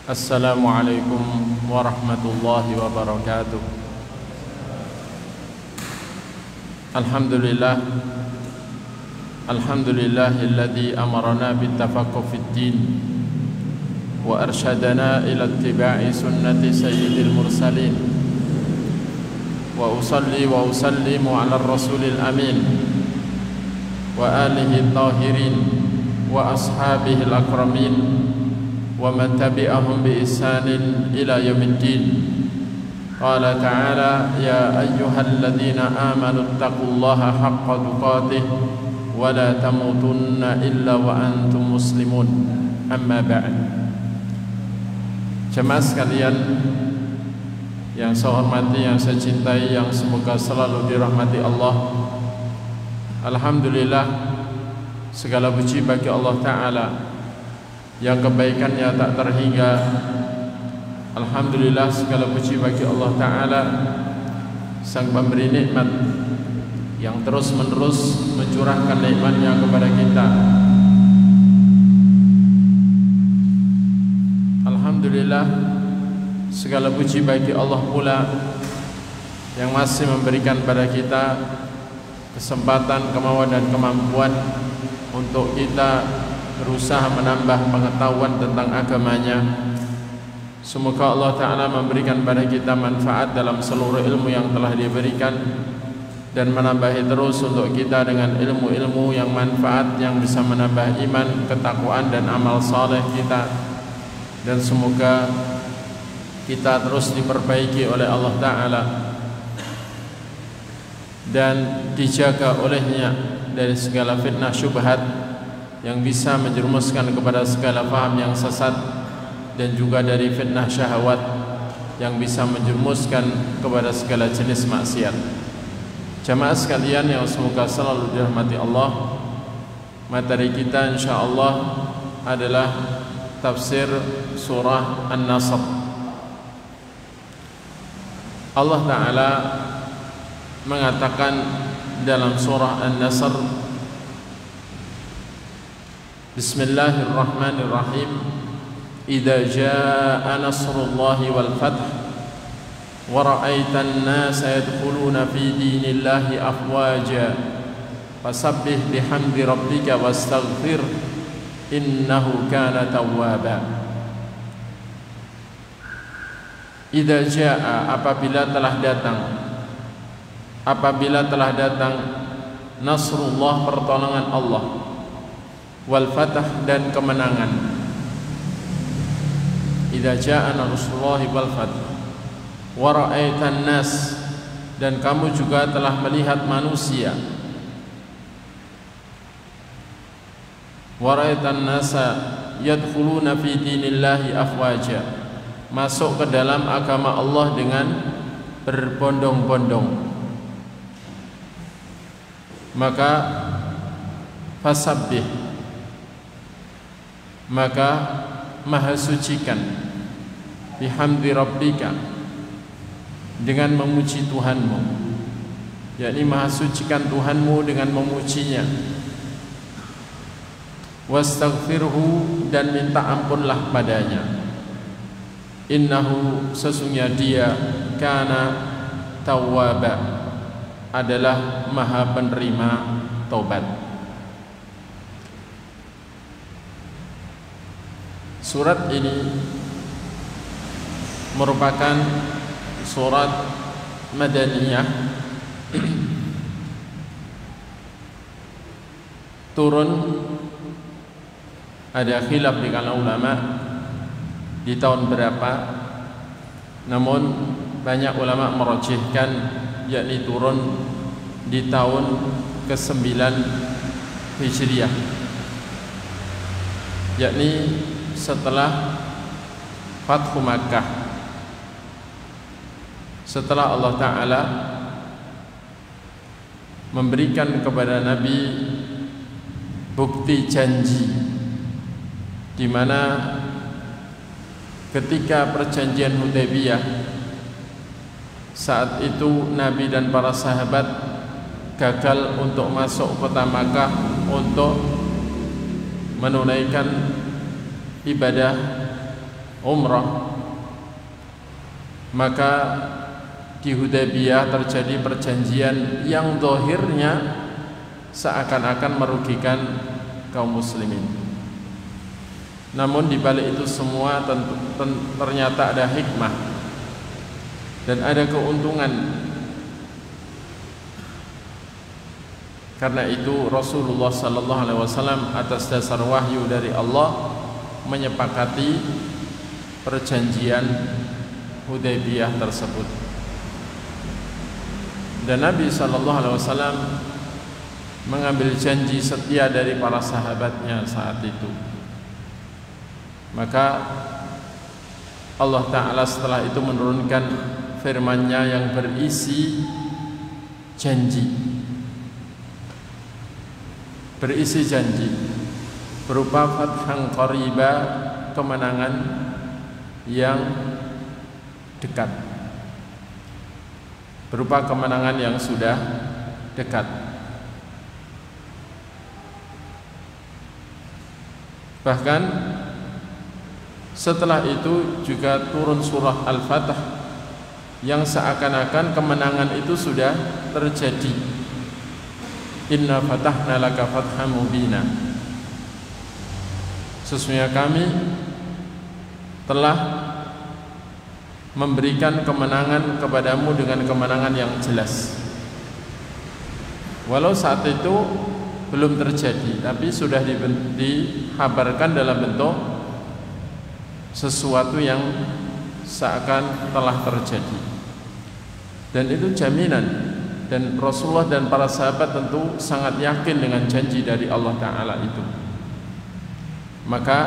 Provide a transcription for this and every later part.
Assalamualaikum warahmatullahi wabarakatuh. Alhamdulillah, alhamdulillahilladzi amarna bittafaqquh fid din wa arsyadana ila ittiba'i sunnati sayyidil mursalin. Wa usalli wa usallimu ala rasulil amin wa alihi tahirin wa ashabihi al-akramin wa man tabi'ahum bi ihsanin ila yaumiddin. Qala ta'ala ya ayyuhalladzina amanu taqullaha haqqa tuqatih wa la tamutunna illa wa antum muslimun. Amma ba'd. Jemaah sekalian yang saya hormati, yang saya cintai, yang semoga selalu dirahmati Allah. Alhamdulillah, segala puji bagi Allah Ta'ala yang kebaikannya tak terhingga. Alhamdulillah, segala puji bagi Allah Ta'ala, sang pemberi nikmat yang terus menerus mencurahkan nikmatnya kepada kita. Alhamdulillah, segala puji bagi Allah pula yang masih memberikan pada kita kesempatan, kemauan dan kemampuan untuk kita berusaha menambah pengetahuan tentang agamanya. Semoga Allah Ta'ala memberikan pada kita manfaat dalam seluruh ilmu yang telah diberikan, dan menambahi terus untuk kita dengan ilmu-ilmu yang manfaat, yang bisa menambah iman, ketakwaan dan amal saleh kita. Dan semoga kita terus diperbaiki oleh Allah Ta'ala dan dijaga olehnya dari segala fitnah syubhat yang bisa menjerumuskan kepada segala paham yang sesat, dan juga dari fitnah syahwat yang bisa menjerumuskan kepada segala jenis maksiat. Jamaah sekalian yang semoga selalu dirahmati Allah, materi kita insyaallah adalah tafsir surah An-Nasr. Allah Ta'ala mengatakan dalam surah An-Nasr, Bismillahirrahmanirrahim. Idza jaa nasrullahi wal fath wa ra'aitan nasa yadkhuluna fi dinillahi afwaja fasabbih bihamdi rabbika wastaghfir innahu kana tawwaba. Idza jaa, apabila telah datang nasrullah, pertolongan Allah, wal fath, dan kemenangan. Idza jaa nasrullahi wal fath wa ra'aitan nas, dan kamu juga telah melihat manusia, wa ra'aitan nasa yadkhuluna fi dinillahi afwaja, masuk ke dalam agama Allah dengan berbondong-bondong. Maka fasabbih, maka maha sucikan, bihamdi rabbika, dengan memuji Tuhanmu, yakni maha sucikan Tuhanmu dengan memujinya, wastaghfirhu, dan minta ampunlah padanya, innahu, sesungguhnya dia, kana tawwaba, adalah maha penerima taubat. Surat ini merupakan surat Madaniyah, turun, ada khilaf di kalangan ulama di tahun berapa, namun banyak ulama merajihkan yakni turun di tahun ke-9 Hijriah, yakni setelah Fathu Makkah, setelah Allah Ta'ala memberikan kepada Nabi bukti janji, di mana ketika perjanjian Hudaybiyah, saat itu Nabi dan para sahabat gagal untuk masuk kota Makkah untuk menunaikan ibadah umrah, maka di Hudaybiyah terjadi perjanjian yang zahirnya seakan-akan merugikan kaum muslimin. Namun di balik itu semua ternyata ada hikmah dan ada keuntungan. Karena itu Rasulullah sallallahu alaihi wasallam atas dasar wahyu dari Allah menyepakati perjanjian Hudaybiyah tersebut. Dan Nabi sallallahu alaihi wasallam mengambil janji setia dari para sahabatnya saat itu. Maka Allah Ta'ala setelah itu menurunkan firman-Nya yang berisi janji, berupa fathang qariba, kemenangan yang dekat, berupa kemenangan yang sudah dekat. Bahkan setelah itu juga turun surah Al-Fatah yang seakan-akan kemenangan itu sudah terjadi. Inna fatahna laka fatham mubina. Sesungguhnya kami telah memberikan kemenangan kepadamu dengan kemenangan yang jelas. Walau saat itu belum terjadi, tapi sudah dihabarkan dalam bentuk sesuatu yang seakan telah terjadi. Dan itu jaminan. Dan Rasulullah dan para sahabat tentu sangat yakin dengan janji dari Allah Ta'ala itu. Maka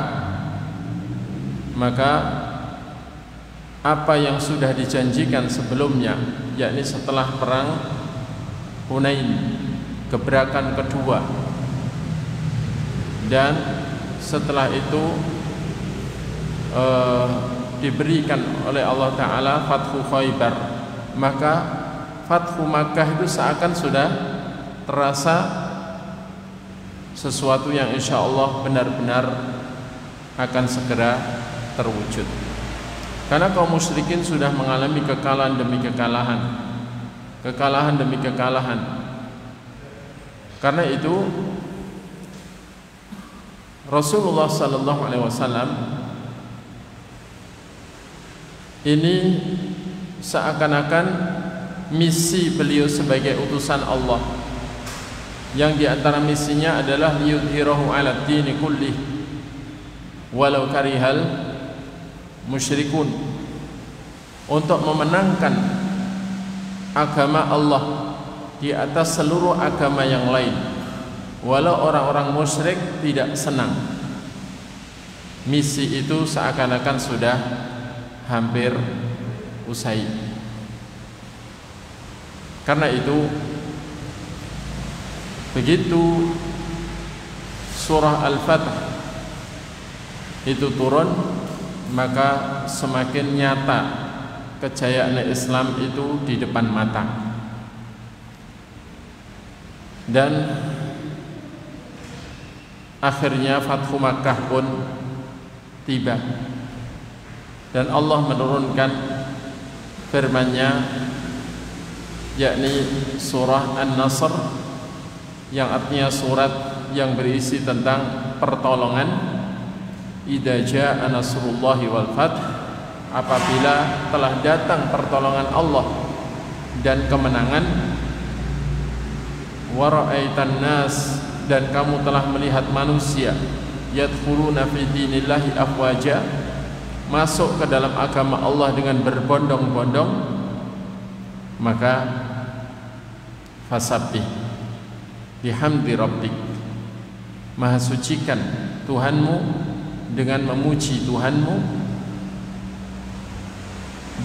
apa yang sudah dijanjikan sebelumnya, yakni setelah perang Hunain, gebrakan kedua, dan setelah itu diberikan oleh Allah Ta'ala Fathu Khaybar, maka Fathu Makkah itu seakan sudah terasa sesuatu yang insya Allah benar-benar akan segera terwujud. Karena kaum musyrikin sudah mengalami kekalahan demi kekalahan, kekalahan demi kekalahan. Karena itu Rasulullah sallallahu alaihi wasallam ini seakan-akan misi beliau sebagai utusan Allah, yang diantara misinya adalah yudhirahu ala dini kullih walau karihal musyrikun, untuk memenangkan agama Allah di atas seluruh agama yang lain, walau orang-orang musyrik tidak senang. Misi itu seakan-akan sudah hampir usai. Karena itu begitu surah Al-Fatah itu turun, maka semakin nyata kejayaan Islam itu di depan mata. Dan akhirnya Fathu Makkah pun tiba, dan Allah menurunkan firman-Nya, yakni surah An-Nasr, yang artinya surat yang berisi tentang pertolongan. Idza jaa nasrullahi wal fath, apabila telah datang pertolongan Allah dan kemenangan. Wa ra'aitan nas, dan kamu telah melihat manusia yadkhuluna fi dinillahi afwaja, masuk ke dalam agama Allah dengan berbondong-bondong. Maka fasabbih bihamdi rabbik, maha sucikan Tuhanmu dengan memuji Tuhanmu,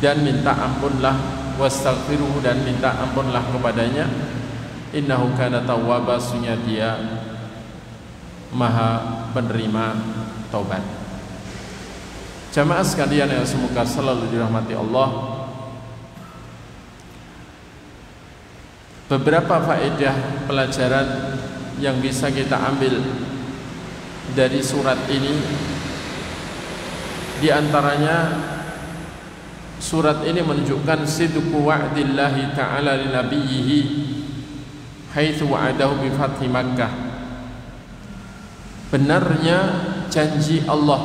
dan minta ampunlah, wastaghfiruhu, dan minta ampunlah kepadanya, innahu kana tawwaba, sungguh Dia maha penerima taubat. Jamaah sekalian yang semoga selalu dirahmati Allah, beberapa faedah pelajaran yang bisa kita ambil dari surat ini. Di antaranya surat ini menunjukkan sidqu wa'dillahi ta'ala li nabiyhi haitsu wa'adahu bi fathi Makkah. Benarnya janji Allah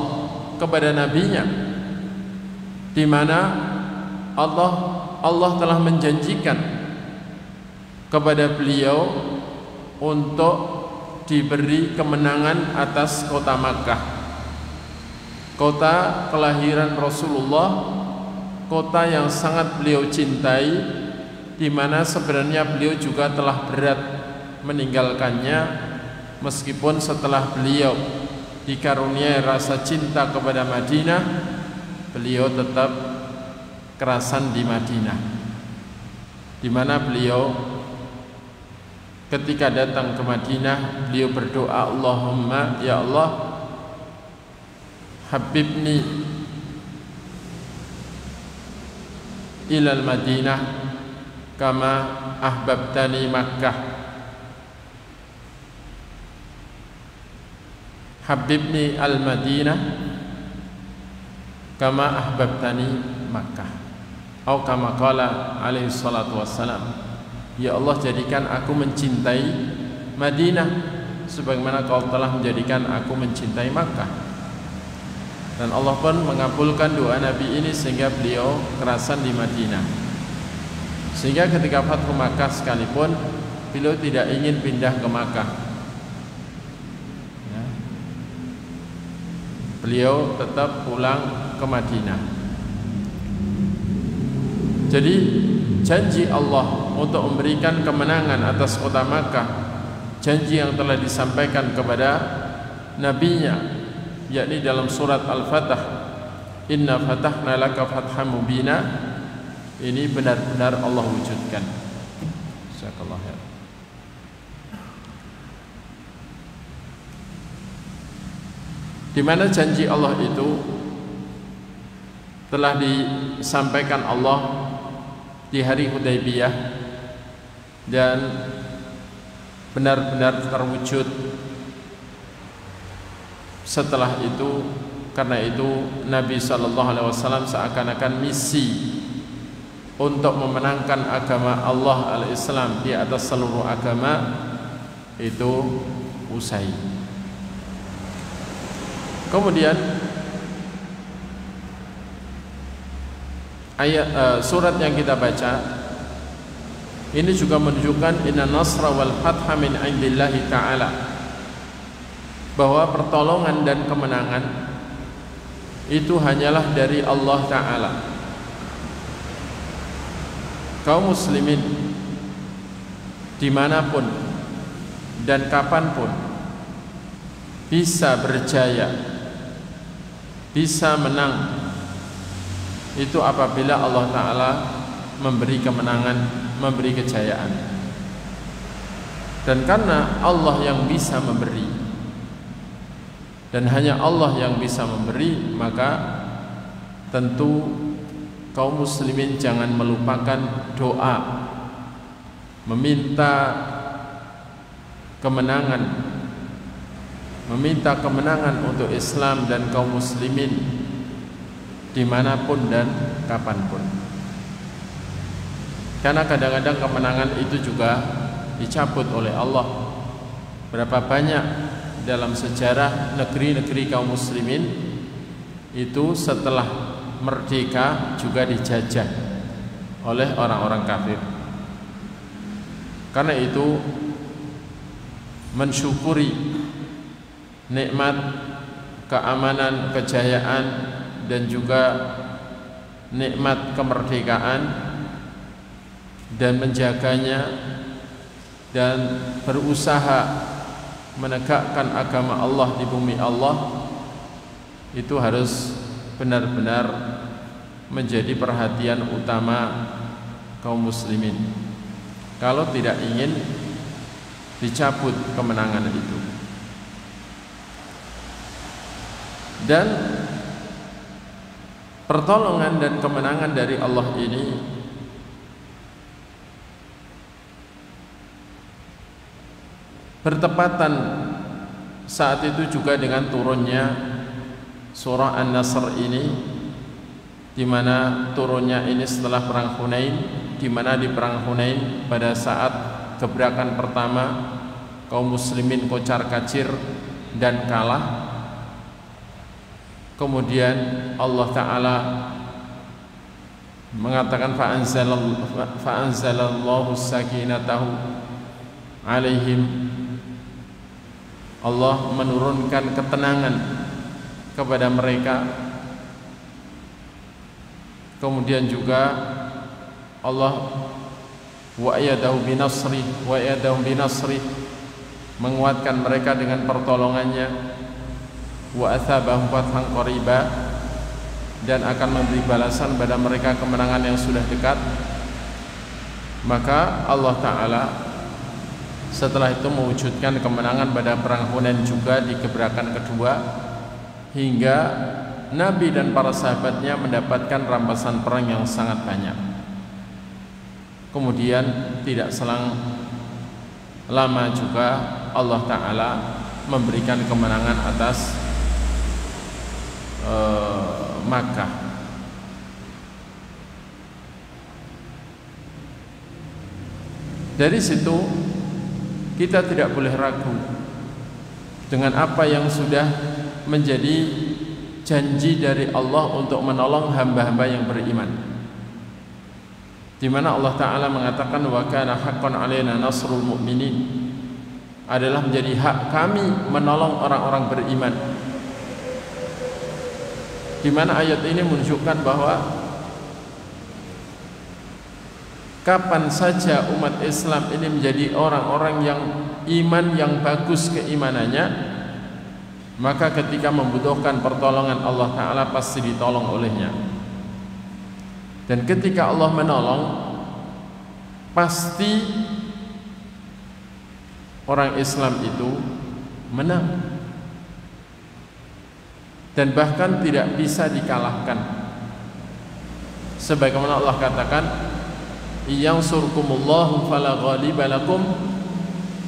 kepada nabinya, di mana Allah telah menjanjikan kepada beliau untuk diberi kemenangan atas kota Makkah, kota kelahiran Rasulullah, kota yang sangat beliau cintai, di mana sebenarnya beliau juga telah berat meninggalkannya, meskipun setelah beliau dikaruniai rasa cinta kepada Madinah, beliau tetap kerasan di Madinah, di mana beliau ketika datang ke Madinah, beliau berdoa, Allahumma ya Allah, habibni ilal Madinah kama ahbabtani Makkah. Habibni al Madinah kama ahbabtani Makkah. Atau kama qala alaihi salatu wassalam, ya Allah, jadikan aku mencintai Madinah sebagaimana kau telah menjadikan aku mencintai Makkah. Dan Allah pun mengabulkan doa Nabi ini sehingga beliau kerasan di Madinah. Sehingga ketika Fathu Makkah sekalipun beliau tidak ingin pindah ke Makkah, ya. Beliau tetap pulang ke Madinah. Jadi janji Allah untuk memberikan kemenangan atas kota Makkah, janji yang telah disampaikan kepada nabinya, yakni dalam surat Al-Fatah, inna fatahna laka fatham mubina, ini benar-benar Allah wujudkan. Jazakallahu khair. Di mana janji Allah itu telah disampaikan Allah di hari Hudaybiyah dan benar-benar terwujud setelah itu. Karena itu Nabi SAW seakan-akan misi untuk memenangkan agama Allah al-Islam di atas seluruh agama itu usai. Kemudian surat yang kita baca ini juga menunjukkan inna nasra wal fatha min indillahi ta'ala, bahwa pertolongan dan kemenangan itu hanyalah dari Allah Ta'ala. Kaum muslimin dimanapun dan kapanpun bisa berjaya, bisa menang, itu apabila Allah Ta'ala memberi kemenangan, memberi kejayaan. Dan karena Allah yang bisa memberi dan hanya Allah yang bisa memberi, maka tentu kaum muslimin jangan melupakan doa meminta kemenangan, meminta kemenangan untuk Islam dan kaum muslimin dimanapun dan kapanpun. Karena kadang-kadang kemenangan itu juga dicabut oleh Allah. Berapa banyak dalam sejarah negeri-negeri kaum muslimin itu setelah merdeka juga dijajah oleh orang-orang kafir. Karena itu mensyukuri nikmat keamanan, kejayaan dan juga nikmat kemerdekaan dan menjaganya dan berusaha menegakkan agama Allah di bumi Allah, itu harus benar-benar menjadi perhatian utama kaum muslimin kalau tidak ingin dicabut kemenangan itu. Dan pertolongan dan kemenangan dari Allah ini bertepatan saat itu juga dengan turunnya surah An-Nasr ini, di mana turunnya ini setelah perang Hunain, di mana di perang Hunain pada saat gebrakan pertama kaum muslimin kocar-kacir dan kalah. Kemudian Allah Ta'ala mengatakan fa'anzalallahu sakinatahu alaihim, Allah menurunkan ketenangan kepada mereka. Kemudian juga Allah wa ayyadahu binasri, menguatkan mereka dengan pertolongannya, wa athabahum fathan qariba, dan akan memberi balasan pada mereka kemenangan yang sudah dekat. Maka Allah Ta'ala setelah itu mewujudkan kemenangan pada perang Hunain juga di gebrakan kedua, hingga Nabi dan para sahabatnya mendapatkan rampasan perang yang sangat banyak. Kemudian tidak selang lama juga Allah Ta'ala memberikan kemenangan atas Makkah. Dari situ kita tidak boleh ragu dengan apa yang sudah menjadi janji dari Allah untuk menolong hamba-hamba yang beriman, di mana Allah Ta'ala mengatakan wa kana haqqan 'alaina nasrul mu'minin, adalah menjadi hak kami menolong orang-orang beriman. Di mana ayat ini menunjukkan bahwa kapan saja umat Islam ini menjadi orang-orang yang iman yang bagus keimanannya, maka ketika membutuhkan pertolongan Allah Ta'ala pasti ditolong olehnya. Dan ketika Allah menolong, pasti orang Islam itu menang, dan bahkan tidak bisa dikalahkan. Sebagaimana Allah katakan, "Iyansurkumullahu fala ghaliba lakum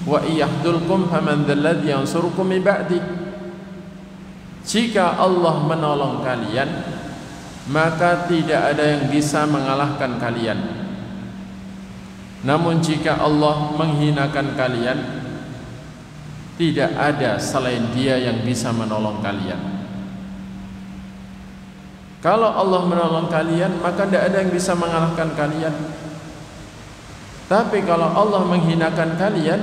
wa iyahdulkum faman dzalladzi yansurukum min ba'di." Jika Allah menolong kalian, maka tidak ada yang bisa mengalahkan kalian. Namun jika Allah menghinakan kalian, tidak ada selain Dia yang bisa menolong kalian. Kalau Allah menolong kalian, maka tidak ada yang bisa mengalahkan kalian. Tapi kalau Allah menghinakan kalian,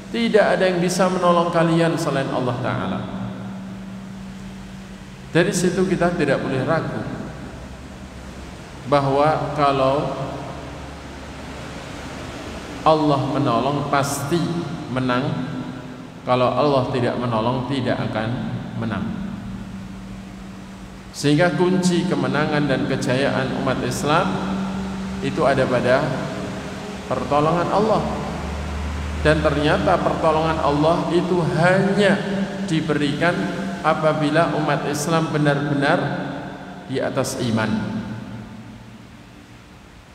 tidak ada yang bisa menolong kalian selain Allah Ta'ala. Dari situ kita tidak boleh ragu bahwa kalau Allah menolong pasti menang, kalau Allah tidak menolong tidak akan menang. Sehingga kunci kemenangan dan kejayaan umat Islam itu ada pada pertolongan Allah. Dan ternyata pertolongan Allah itu hanya diberikan apabila umat Islam benar-benar di atas iman.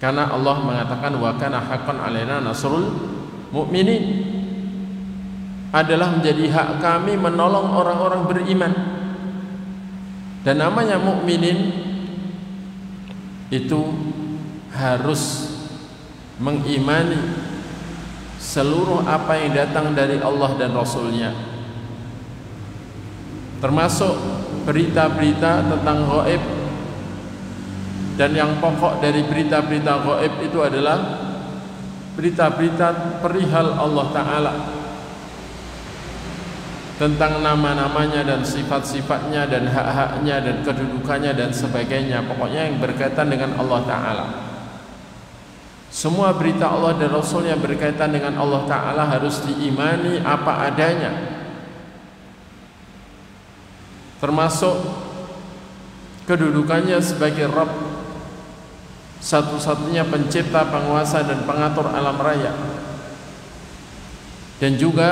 Karena Allah mengatakan wa kana haqqan 'alaina nasrul mu'minin, adalah menjadi hak kami menolong orang-orang beriman. Dan namanya mukminin itu harus mengimani seluruh apa yang datang dari Allah dan Rasulnya, termasuk berita-berita tentang gaib. Dan yang pokok dari berita-berita gaib itu adalah berita-berita perihal Allah Ta'ala, tentang nama-namanya dan sifat-sifatnya dan hak-haknya dan kedudukannya dan sebagainya. Pokoknya yang berkaitan dengan Allah Ta'ala. Semua berita Allah dan Rasul yang berkaitan dengan Allah Ta'ala harus diimani apa adanya, termasuk kedudukannya sebagai Rabb, satu-satunya pencipta, penguasa dan pengatur alam raya, dan juga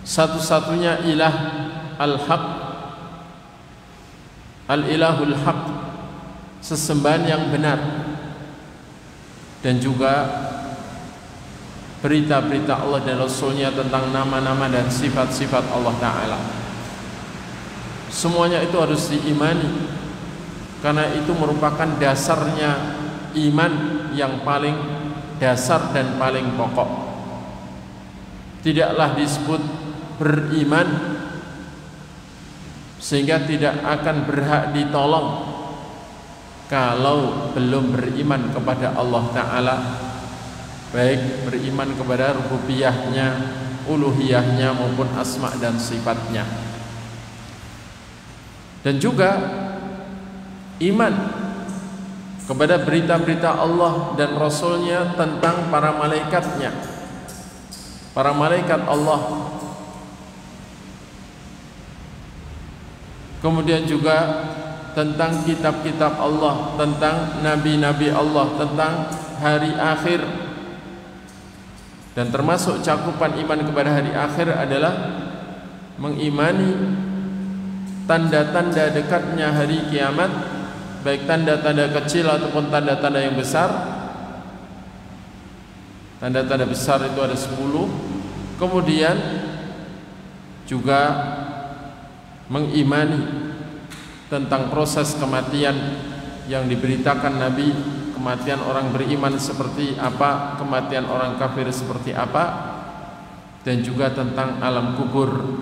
satu-satunya ilah al-haq, al-ilahul haq, sesembahan yang benar. Dan juga berita-berita Allah dan Rasulnya tentang nama-nama dan sifat-sifat Allah Ta'ala. Semuanya itu harus diimani, karena itu merupakan dasarnya iman yang paling dasar dan paling pokok. Tidaklah disebut beriman sehingga tidak akan berhak ditolong kalau belum beriman kepada Allah Ta'ala, baik beriman kepada rububiyahnya, uluhiyahnya maupun asma dan sifatnya. Dan juga iman kepada berita-berita Allah dan Rasulnya tentang para malaikatnya, para malaikat Allah. Kemudian juga tentang kitab-kitab Allah, tentang nabi-nabi Allah, tentang hari akhir. Dan termasuk cakupan iman kepada hari akhir adalah mengimani tanda-tanda dekatnya hari kiamat, baik tanda-tanda kecil ataupun tanda-tanda yang besar. Tanda-tanda besar itu ada 10. Kemudian juga mengimani tentang proses kematian yang diberitakan Nabi, kematian orang beriman seperti apa, kematian orang kafir seperti apa, dan juga tentang alam kubur,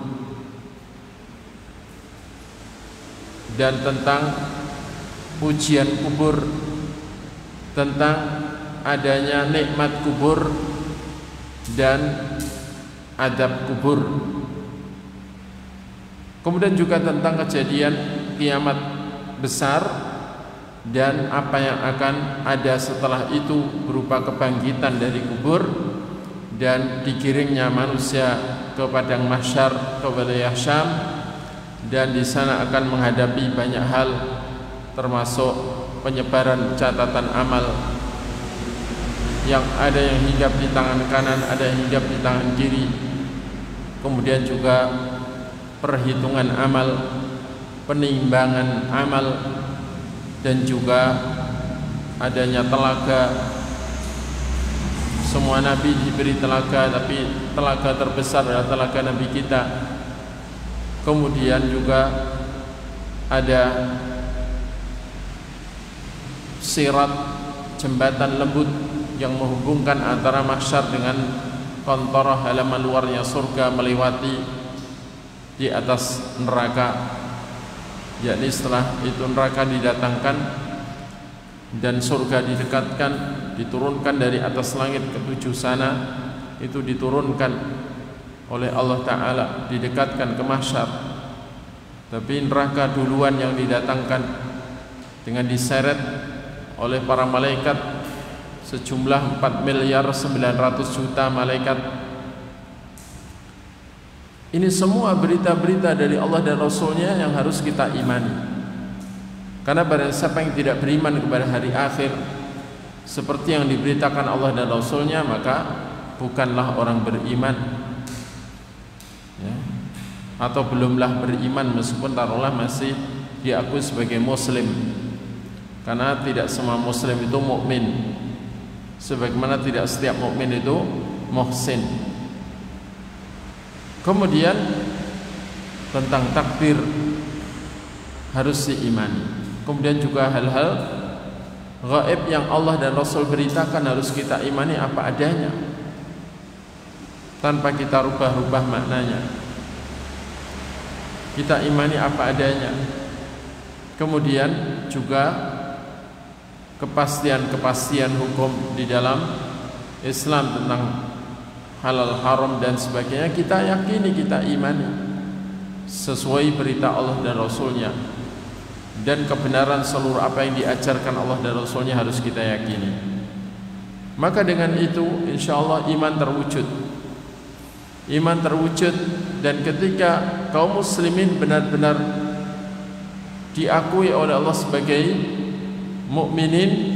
dan tentang ujian kubur, tentang adanya nikmat kubur dan adab kubur. Kemudian juga tentang kejadian kiamat besar dan apa yang akan ada setelah itu berupa kebangkitan dari kubur dan digiringnya manusia ke padang mahsyar, ke wilayah Syam, dan di sana akan menghadapi banyak hal, termasuk penyebaran catatan amal yang ada yang hinggap di tangan kanan, ada yang hinggap di tangan kiri. Kemudian juga perhitungan amal, penimbangan amal, dan juga adanya telaga. Semua nabi diberi telaga, tapi telaga terbesar adalah telaga nabi kita. Kemudian juga ada sirat, jembatan lembut yang menghubungkan antara mahsyar dengan kontorah halaman luarnya surga, melewati di atas neraka. Yakni setelah itu neraka didatangkan dan surga didekatkan, diturunkan dari atas langit ke-7 sana, itu diturunkan oleh Allah Ta'ala, didekatkan ke mahsyar. Tapi neraka duluan yang didatangkan dengan diseret oleh para malaikat, sejumlah 4.900.000.000 malaikat. Ini semua berita-berita dari Allah dan Rasulnya yang harus kita imani. Karena barang siapa yang tidak beriman kepada hari akhir seperti yang diberitakan Allah dan Rasulnya, maka bukanlah orang beriman, ya. Atau belumlah beriman, meskipun taruhlah masih diakui sebagai muslim. Karena tidak semua muslim itu mukmin, sebagaimana tidak setiap mukmin itu muhsin. Kemudian tentang takdir harus diimani. Kemudian juga hal-hal gaib yang Allah dan Rasul beritakan harus kita imani apa adanya, tanpa kita rubah-rubah maknanya. Kita imani apa adanya. Kemudian juga kepastian-kepastian hukum di dalam Islam tentang halal haram dan sebagainya, kita yakini, kita imani sesuai berita Allah dan Rasulnya. Dan kebenaran seluruh apa yang diajarkan Allah dan Rasulnya harus kita yakini. Maka dengan itu insya Allah iman terwujud. Iman terwujud, dan ketika kaum muslimin benar-benar diakui oleh Allah sebagai mukminin,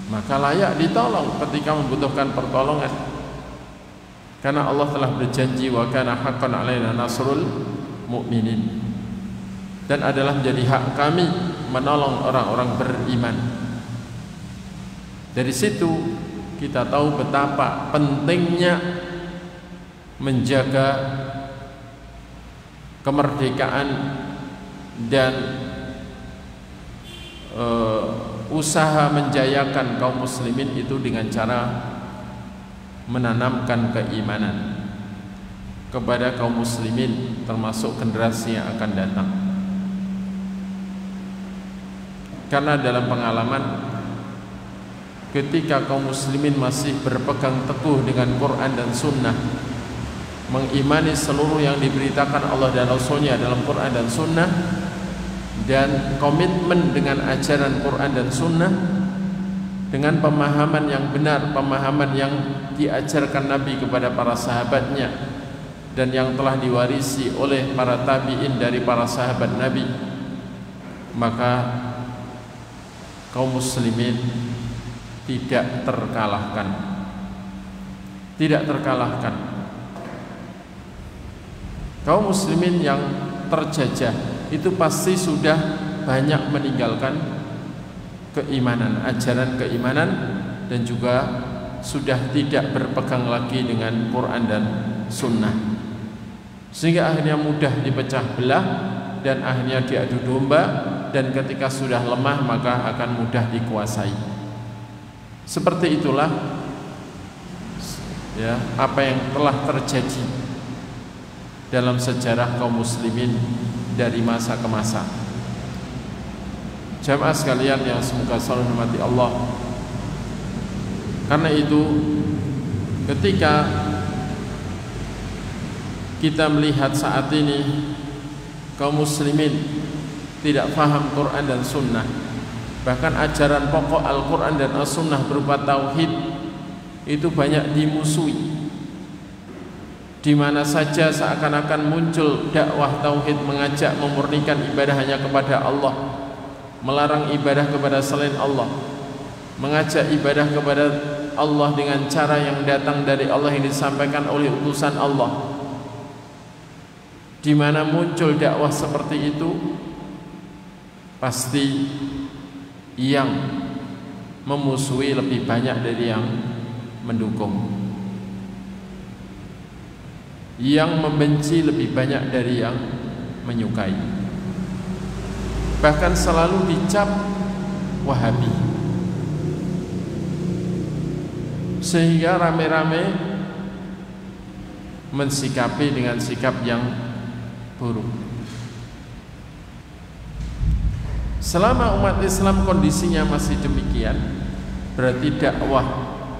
maka layak ditolong ketika membutuhkan pertolongan. Karena Allah telah berjanji, wa kana haqqan 'alaina nasrul mu'minin, dan adalah menjadi hak kami menolong orang-orang beriman. Dari situ kita tahu betapa pentingnya menjaga kemerdekaan dan usaha menjayakan kaum muslimin itu dengan cara menanamkan keimanan kepada kaum muslimin, termasuk generasi yang akan datang. Karena dalam pengalaman, ketika kaum muslimin masih berpegang teguh dengan Quran dan Sunnah, mengimani seluruh yang diberitakan Allah dan Rasulnya dalam Quran dan Sunnah, dan komitmen dengan ajaran Quran dan Sunnah, dengan pemahaman yang benar, pemahaman yang diajarkan Nabi kepada para sahabatnya dan yang telah diwarisi oleh para tabi'in dari para sahabat Nabi, maka kaum muslimin tidak terkalahkan. Tidak terkalahkan. Kaum muslimin yang terjajah itu pasti sudah banyak meninggalkan keimanan, ajaran keimanan, dan juga sudah tidak berpegang lagi dengan Quran dan Sunnah, sehingga akhirnya mudah dipecah belah dan akhirnya diadu domba, dan ketika sudah lemah maka akan mudah dikuasai. Seperti itulah ya apa yang telah terjadi dalam sejarah kaum muslimin dari masa ke masa. Jamaah sekalian yang semoga selalu dirahmati Allah, karena itu ketika kita melihat saat ini kaum muslimin tidak paham Quran dan Sunnah, bahkan ajaran pokok Al-Quran dan As-Sunnah berupa tauhid itu banyak dimusuhi. Di mana saja seakan-akan muncul dakwah tauhid, mengajak memurnikan ibadah hanya kepada Allah, melarang ibadah kepada selain Allah, mengajak ibadah kepada Allah dengan cara yang datang dari Allah, yang disampaikan oleh utusan Allah. Di mana muncul dakwah seperti itu, pasti yang memusuhi lebih banyak dari yang mendukung, yang membenci lebih banyak dari yang menyukai. Bahkan selalu dicap Wahabi, sehingga rame-rame mensikapi dengan sikap yang buruk. Selama umat Islam kondisinya masih demikian, berarti dakwah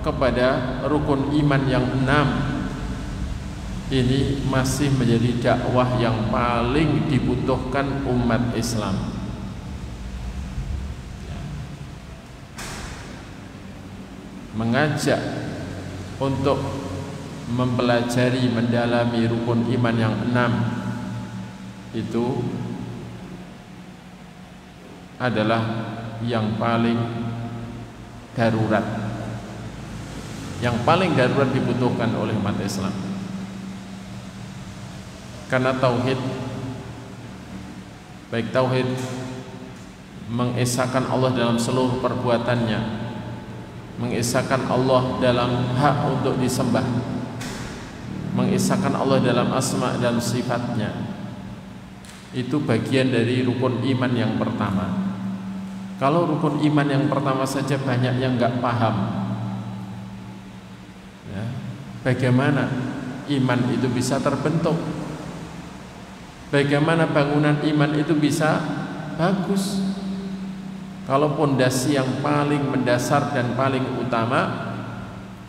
kepada rukun iman yang 6 ini masih menjadi dakwah yang paling dibutuhkan umat Islam. Mengajak untuk mempelajari, mendalami rukun iman yang 6 itu adalah yang paling darurat, yang paling darurat dibutuhkan oleh umat Islam. Karena tauhid, baik tauhid mengesahkan Allah dalam seluruh perbuatannya, mengesahkan Allah dalam hak untuk disembah, mengesahkan Allah dalam asma dan sifatnya, itu bagian dari rukun iman yang pertama. Kalau rukun iman yang pertama saja banyak yang nggak paham, ya, bagaimana iman itu bisa terbentuk? Bagaimana bangunan iman itu bisa bagus kalau pondasi yang paling mendasar dan paling utama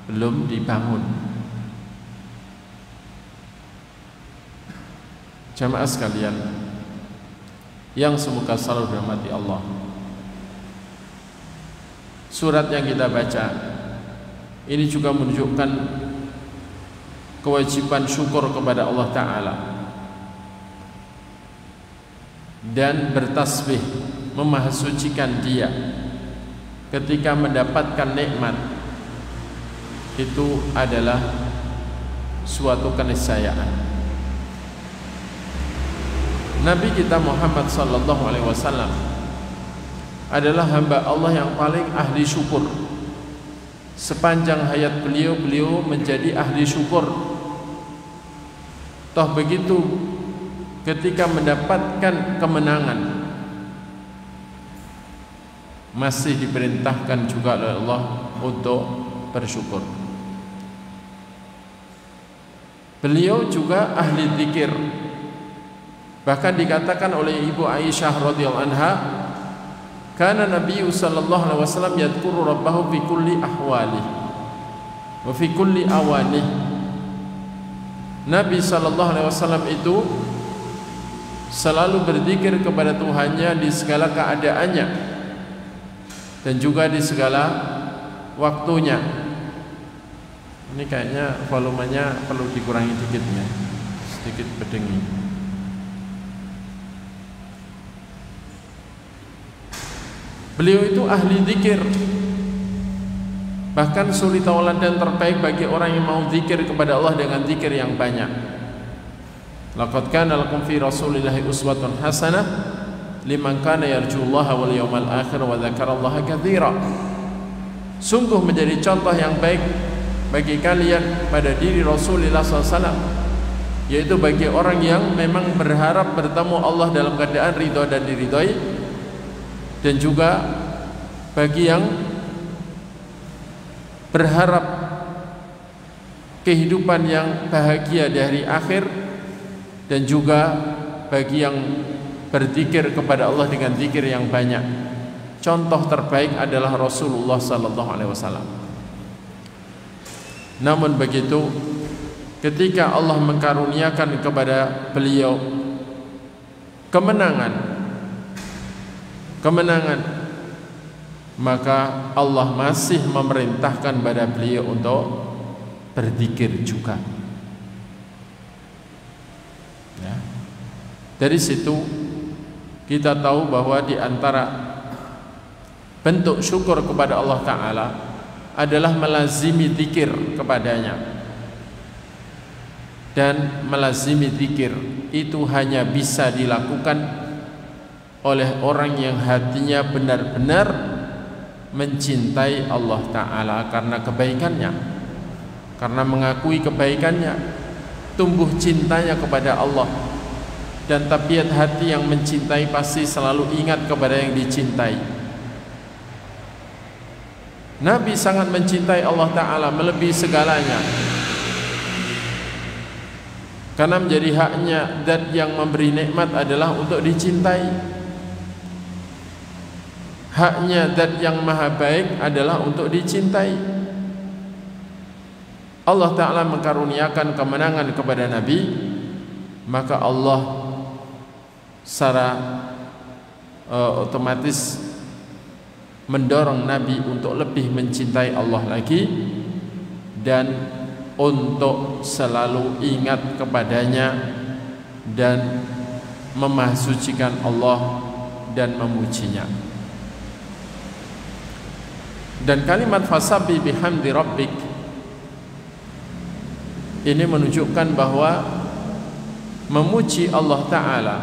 belum dibangun? Jamaah sekalian yang semoga selalu dirahmati Allah, surat yang kita baca ini juga menunjukkan kewajiban syukur kepada Allah Ta'ala dan bertasbih, memahasucikan Dia ketika mendapatkan nikmat. Itu adalah suatu keniscayaan. Nabi kita Muhammad sallallahu alaihi wasallam adalah hamba Allah yang paling ahli syukur. Sepanjang hayat beliau menjadi ahli syukur. Toh begitu ketika mendapatkan kemenangan masih diperintahkan juga oleh Allah untuk bersyukur. Beliau juga ahli zikir. Bahkan dikatakan oleh Ibu Aisyah radhiyallahu anha, kana Nabi sallallahu alaihi wasallam yadhkuru rabbahu fi kulli ahwalih wa fi kulli awanih. Nabi sallallahu alaihi wasallam itu selalu berzikir kepada Tuhannya di segala keadaannya dan juga di segala waktunya. Ini kayaknya volumenya perlu dikurangi dikit ya, sedikit berdengi. Beliau itu ahli zikir. Bahkan suri tauladan terbaik bagi orang yang mau zikir kepada Allah dengan zikir yang banyak. Laqad kana lakum fi Rasulillahi uswatun hasanah liman kana yarjullaha wal yawmal akhir wa dzakarallaha katsira. Sungguh menjadi contoh yang baik bagi kalian pada diri Rasulullah SAW, yaitu bagi orang yang memang berharap bertemu Allah dalam keadaan ridha dan diridhai, dan juga bagi yang berharap kehidupan yang bahagia dari akhir, dan juga bagi yang berzikir kepada Allah dengan zikir yang banyak. Contoh terbaik adalah Rasulullah SAW. Namun begitu, ketika Allah mengkaruniakan kepada beliau kemenangan, maka Allah masih memerintahkan pada beliau untuk berzikir juga. Ya. Dari situ kita tahu bahwa di antara bentuk syukur kepada Allah Ta'ala adalah melazimi zikir kepadanya. Dan melazimi zikir itu hanya bisa dilakukan oleh orang yang hatinya benar-benar mencintai Allah Ta'ala karena kebaikannya, karena mengakui kebaikannya, tumbuh cintanya kepada Allah. Dan tabiat hati yang mencintai pasti selalu ingat kepada yang dicintai. Nabi sangat mencintai Allah Ta'ala melebihi segalanya, karena menjadi haknya zat yang memberi nikmat adalah untuk dicintai. Haknya zat yang maha baik adalah untuk dicintai. Allah Ta'ala mengkaruniakan kemenangan kepada Nabi, maka Allah secara otomatis mendorong Nabi untuk lebih mencintai Allah lagi dan untuk selalu ingat kepadanya dan memahsucikan Allah dan memujinya. Dan kalimat fasabbih bihamdi rabbik ini menunjukkan bahwa memuji Allah Ta'ala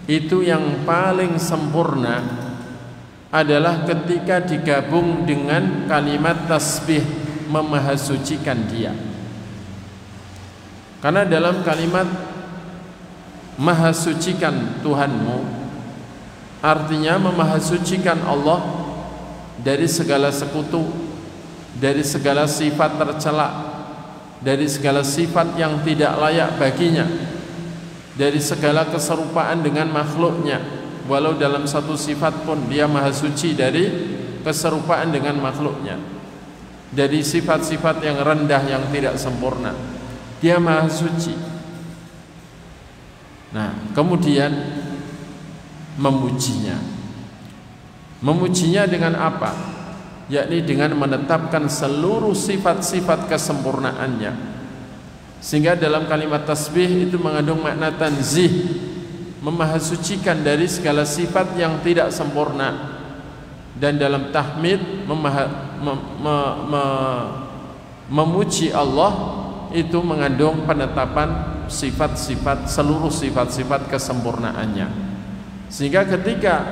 itu yang paling sempurna adalah ketika digabung dengan kalimat tasbih, memahasucikan Dia. Karena dalam kalimat mahasucikan Tuhanmu artinya memahasucikan Allah dari segala sekutu, dari segala sifat tercela, dari segala sifat yang tidak layak baginya, dari segala keserupaan dengan makhluknya. Walau dalam satu sifat pun Dia maha suci dari keserupaan dengan makhluknya, dari sifat-sifat yang rendah yang tidak sempurna, Dia maha suci. Nah, kemudian memujinya dengan apa? Yakni dengan menetapkan seluruh sifat-sifat kesempurnaannya, sehingga dalam kalimat tasbih itu mengandung makna tanzih, memahasucikan dari segala sifat yang tidak sempurna. Dan dalam tahmid memuji Allah itu mengandung penetapan sifat-sifat, seluruh sifat-sifat kesempurnaannya. Sehingga ketika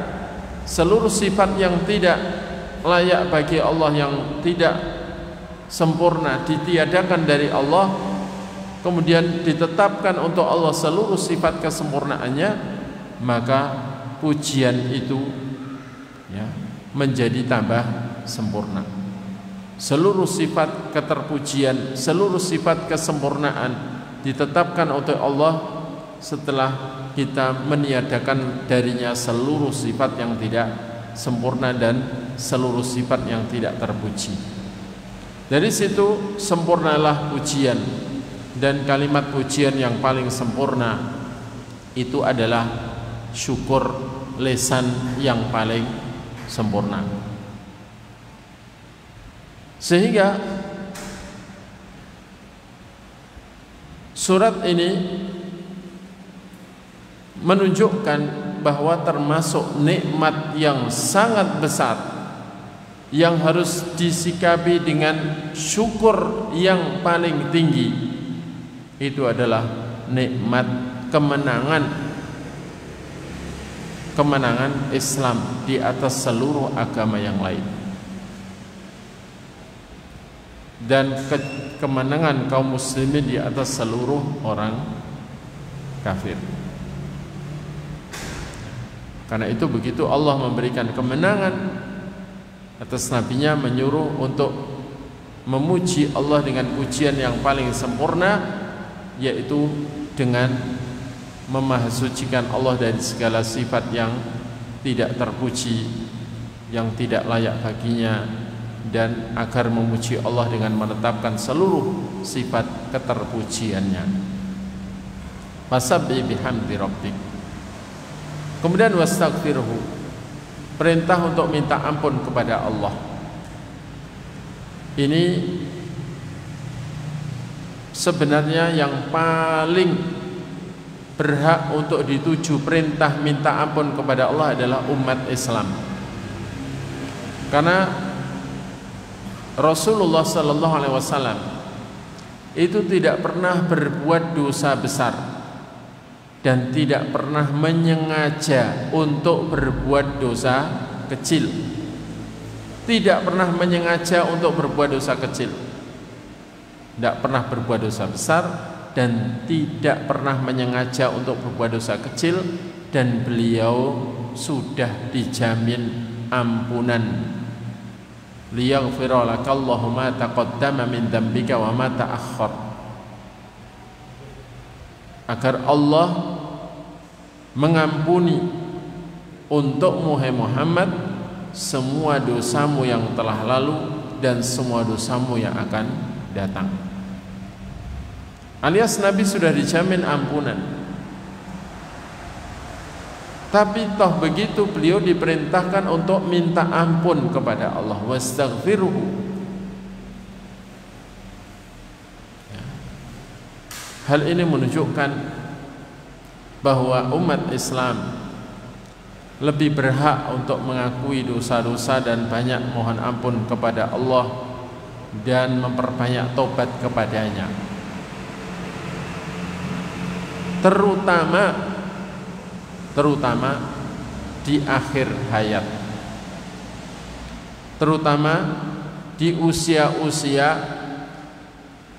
seluruh sifat yang tidak layak bagi Allah, yang tidak sempurna, ditiadakan dari Allah, kemudian ditetapkan untuk Allah seluruh sifat kesempurnaannya, maka pujian itu ya menjadi tambah sempurna. Seluruh sifat keterpujian, seluruh sifat kesempurnaan ditetapkan oleh Allah setelah kita meniadakan darinya seluruh sifat yang tidak sempurna dan seluruh sifat yang tidak terpuji. Dari situ sempurnalah pujian, dan kalimat pujian yang paling sempurna itu adalah syukur lisan yang paling sempurna. Sehingga surat ini menunjukkan bahwa termasuk nikmat yang sangat besar yang harus disikapi dengan syukur yang paling tinggi, itu adalah nikmat kemenangan Islam di atas seluruh agama yang lain, dan kemenangan kaum muslimin di atas seluruh orang kafir. Karena itu begitu Allah memberikan kemenangan atas nabinya, menyuruh untuk memuji Allah dengan pujian yang paling sempurna, yaitu dengan memahasucikan Allah dari segala sifat yang tidak terpuji, yang tidak layak baginya, dan agar memuji Allah dengan menetapkan seluruh sifat keterpujiannya. Fasabbih bihamdi rabbik. Kemudian wastaghfirhu, perintah untuk minta ampun kepada Allah. Ini sebenarnya yang paling berhak untuk dituju perintah minta ampun kepada Allah adalah umat Islam. Karena Rasulullah sallallahu alaihi wasallam itu tidak pernah berbuat dosa besar dan tidak pernah menyengaja untuk berbuat dosa kecil. Tidak pernah menyengaja untuk berbuat dosa kecil. Tidak pernah berbuat dosa besar dan tidak pernah menyengaja untuk berbuat dosa kecil, dan beliau sudah dijamin ampunan. Liyaghfira lakallahu ma taqaddama min dzambika wa ma ta'akhkhar, agar Allah mengampuni untukmu hai Muhammad semua dosamu yang telah lalu dan semua dosamu yang akan datang. Alias Nabi sudah dijamin ampunan. Tapi toh begitu beliau diperintahkan untuk minta ampun kepada Allah, wastaghfiruhu. Hal ini menunjukkan bahwa umat Islam lebih berhak untuk mengakui dosa-dosa dan banyak mohon ampun kepada Allah dan memperbanyak taubat kepadanya, terutama di akhir hayat, terutama di usia-usia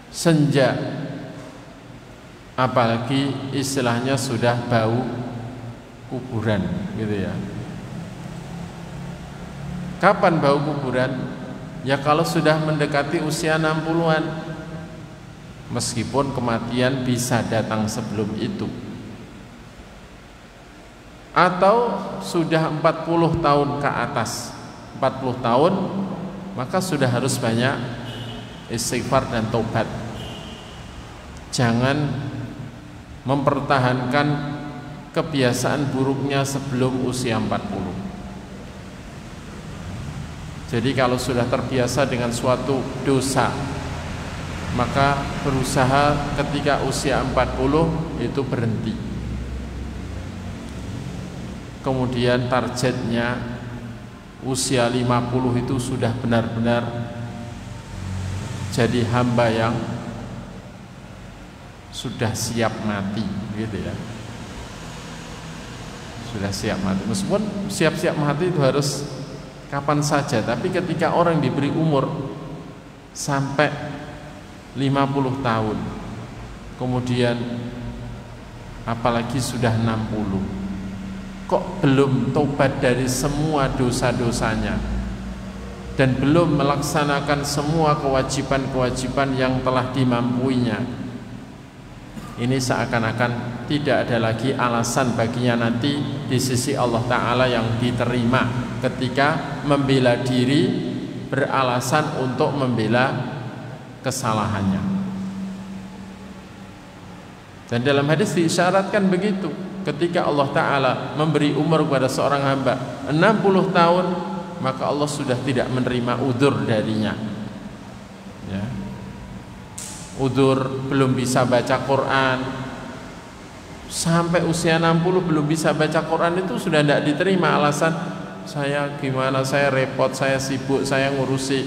senja, apalagi istilahnya sudah bau kuburan gitu ya. Kapan bau kuburan? Ya kalau sudah mendekati usia 60-an, meskipun kematian bisa datang sebelum itu, atau sudah 40 tahun ke atas, 40 tahun, maka sudah harus banyak istighfar dan taubat. Jangan mempertahankan kebiasaan buruknya sebelum usia 40. Jadi kalau sudah terbiasa dengan suatu dosa, maka berusaha ketika usia 40 itu berhenti. Kemudian targetnya usia 50 itu sudah benar-benar jadi hamba yang sudah siap mati gitu ya. Sudah siap mati. Meskipun siap-siap mati itu harus kapan saja, tapi ketika orang diberi umur sampai 50 tahun, kemudian apalagi sudah 60, kok belum tobat dari semua dosa-dosanya dan belum melaksanakan semua kewajiban-kewajiban yang telah dimampuinya. Ini seakan-akan tidak ada lagi alasan baginya nanti di sisi Allah Ta'ala yang diterima ketika membela diri beralasan untuk membela kesalahannya. Dan dalam hadis diisyaratkan begitu, ketika Allah Ta'ala memberi umur kepada seorang hamba 60 tahun, maka Allah sudah tidak menerima udzur darinya, ya. Udzur belum bisa baca Quran, sampai usia 60 belum bisa baca Quran, itu sudah tidak diterima. Alasan, saya gimana, saya repot, saya sibuk, saya ngurusi,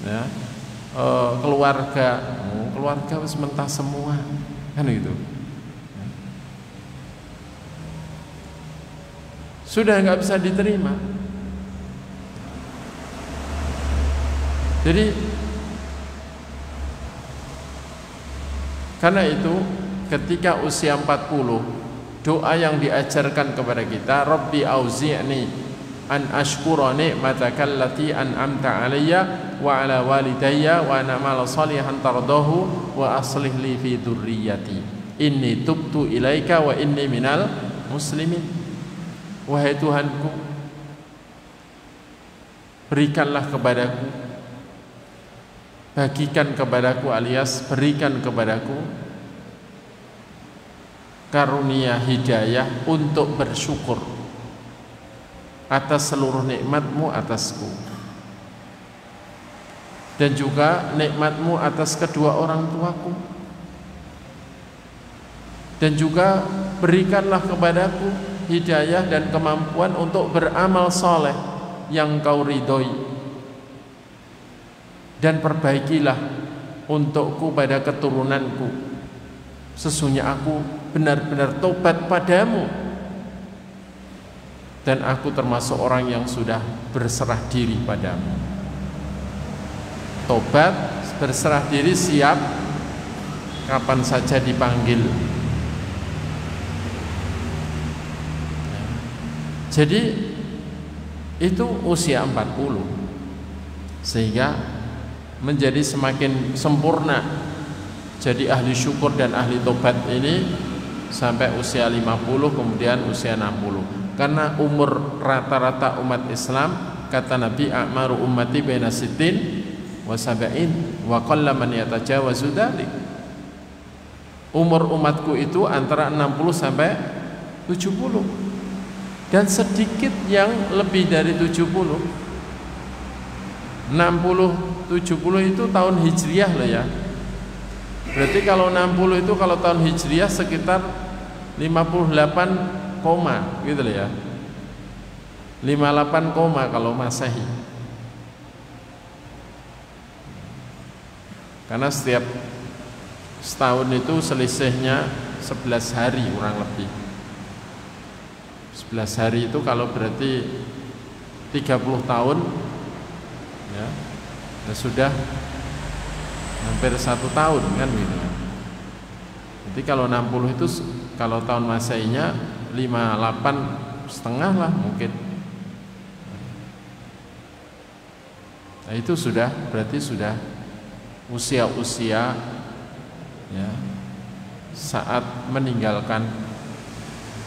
ya, keluarga. Keluarga harus mentah semua, kan gitu. Sudah nggak bisa diterima. Jadi karena itu ketika usia 40, doa yang diajarkan kepada kita, Rabbi auzi'ni an ashkura ni'mataka allati an'amta 'alayya wa 'ala walidayya wa an a'mala shalihan tardahu wa aslih li fi dzurriyyati inni tubtu ilaika wa inni minal muslimin. Wahai Tuhanku, berikanlah kepadaku, bagikan kepadaku alias berikan kepadaku karunia hidayah untuk bersyukur atas seluruh nikmat-Mu atasku, dan juga nikmat-Mu atas kedua orang tuaku, dan juga berikanlah kepadaku hidayah dan kemampuan untuk beramal soleh yang Kau ridhoi, dan perbaikilah untukku pada keturunanku, sesungguhnya aku benar-benar tobat padamu dan aku termasuk orang yang sudah berserah diri padamu. Tobat, berserah diri, siap kapan saja dipanggil. Jadi itu usia 40, sehingga menjadi semakin sempurna jadi ahli syukur dan ahli tobat ini sampai usia 50, kemudian usia 60. Karena umur rata-rata umat Islam, kata Nabi, a'maru ummati baina sittin wa sab'in wa qalla man yatajawazu dzalik. Umur umatku itu antara 60 sampai 70, dan sedikit yang lebih dari 70. 60 70 itu tahun hijriah loh ya. Berarti kalau 60 itu kalau tahun hijriah sekitar 58 koma gitu loh ya. 58 koma kalau Masehi. Karena setiap setahun itu selisihnya 11 hari kurang lebih. 11 hari itu kalau berarti 30 tahun ya, sudah hampir 1 tahun kan gitu. Jadi kalau 60 itu kalau tahun Masehinya 58 setengah lah mungkin. Nah itu sudah berarti sudah usia-usia ya saat meninggalkan